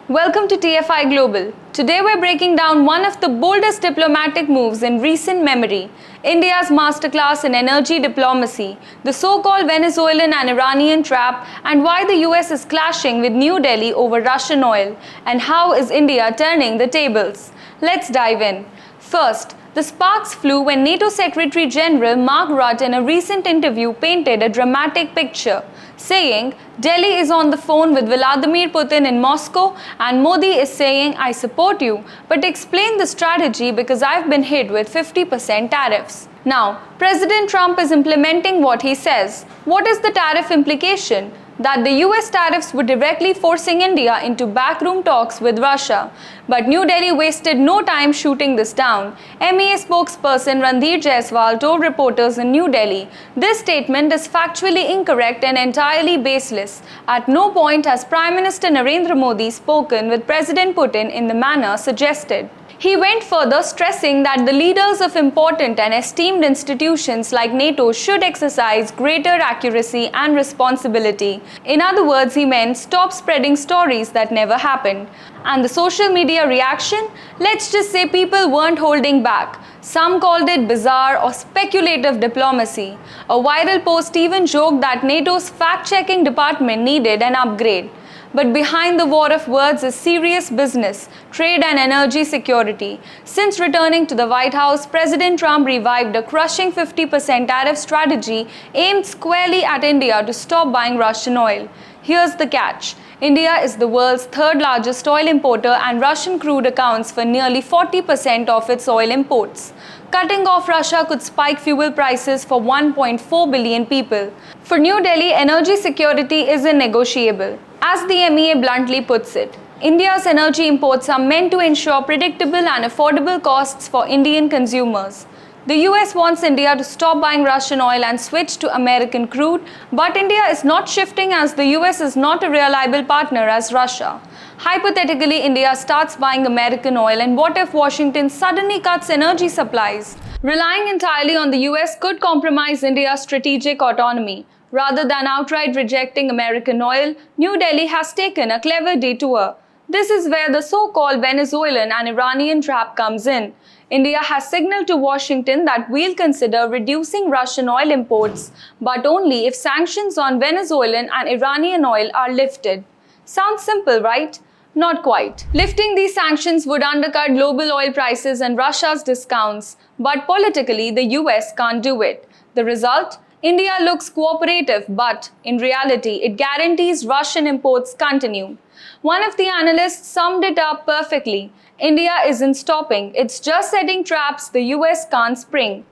Welcome to TFI Global. Today we're breaking down one of the boldest diplomatic moves in recent memory, India's masterclass in energy diplomacy, the so-called Venezuelan and Iranian trap, and why the US is clashing with New Delhi over Russian oil, and how is India turning the tables. Let's dive in. First, the sparks flew when NATO Secretary General Mark Rutte in a recent interview painted a dramatic picture, saying, Delhi is on the phone with Vladimir Putin in Moscow and Modi is saying, I support you, but explain the strategy because I've been hit with 50% tariffs. Now, President Trump is implementing what he says. What is the tariff implication? That the US tariffs were directly forcing India into backroom talks with Russia. But New Delhi wasted no time shooting this down. MEA spokesperson Ranveer Jaiswal told reporters in New Delhi, this statement is factually incorrect and entirely baseless. At no point has Prime Minister Narendra Modi spoken with President Putin in the manner suggested. He went further, stressing that the leaders of important and esteemed institutions like NATO should exercise greater accuracy and responsibility. In other words, he meant stop spreading stories that never happened. And the social media reaction? Let's just say people weren't holding back. Some called it bizarre or speculative diplomacy. A viral post even joked that NATO's fact-checking department needed an upgrade. But behind the war of words is serious business, trade and energy security. Since returning to the White House, President Trump revived a crushing 50% tariff strategy aimed squarely at India to stop buying Russian oil. Here's the catch. India is the world's third largest oil importer and Russian crude accounts for nearly 40% of its oil imports. Cutting off Russia could spike fuel prices for 1.4 billion people. For New Delhi, energy security isn't negotiable. As the MEA bluntly puts it, India's energy imports are meant to ensure predictable and affordable costs for Indian consumers. The US wants India to stop buying Russian oil and switch to American crude, but India is not shifting as the US is not a reliable partner as Russia. Hypothetically, India starts buying American oil, and what if Washington suddenly cuts energy supplies? Relying entirely on the US could compromise India's strategic autonomy. Rather than outright rejecting American oil, New Delhi has taken a clever detour. This is where the so-called Venezuelan and Iranian trap comes in. India has signaled to Washington that we'll consider reducing Russian oil imports, but only if sanctions on Venezuelan and Iranian oil are lifted. Sounds simple, right? Not quite. Lifting these sanctions would undercut global oil prices and Russia's discounts, but politically the US can't do it. The result? India looks cooperative, but in reality, it guarantees Russian imports continue. One of the analysts summed it up perfectly. India isn't stopping, it's just setting traps the US can't spring.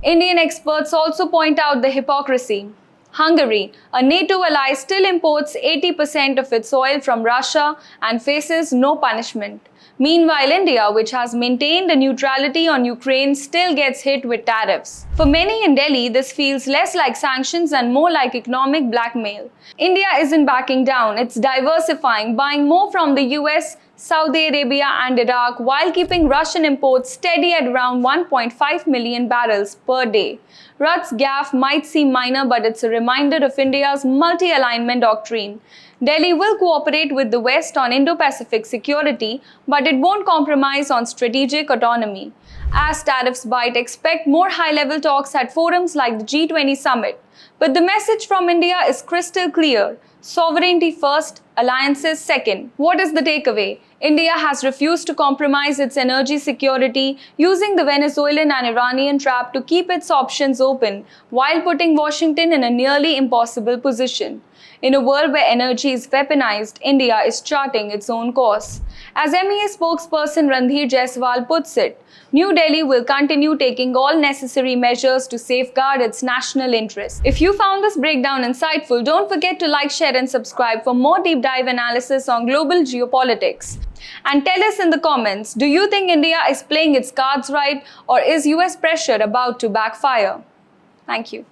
Indian experts also point out the hypocrisy. Hungary, a NATO ally, still imports 80% of its oil from Russia and faces no punishment. Meanwhile, India, which has maintained a neutrality on Ukraine, still gets hit with tariffs. For many in Delhi, this feels less like sanctions and more like economic blackmail. India isn't backing down, it's diversifying, buying more from the US, Saudi Arabia and Iraq while keeping Russian imports steady at around 1.5 million barrels per day. Rutte's gaffe might seem minor, but it's a reminder of India's multi-alignment doctrine. Delhi will cooperate with the West on Indo-Pacific security, but it won't compromise on strategic autonomy. As tariffs bite, expect more high-level talks at forums like the G20 summit. But the message from India is crystal clear. Sovereignty first, alliances second. What is the takeaway? India has refused to compromise its energy security, using the Venezuelan and Iranian trap to keep its options open, while putting Washington in a nearly impossible position. In a world where energy is weaponized, India is charting its own course. As MEA spokesperson Ranveer Jaiswal puts it, New Delhi will continue taking all necessary measures to safeguard its national interests. If you found this breakdown insightful, don't forget to like, share and subscribe for more deep dive analysis on global geopolitics. And tell us in the comments, do you think India is playing its cards right, or is US pressure about to backfire? Thank you.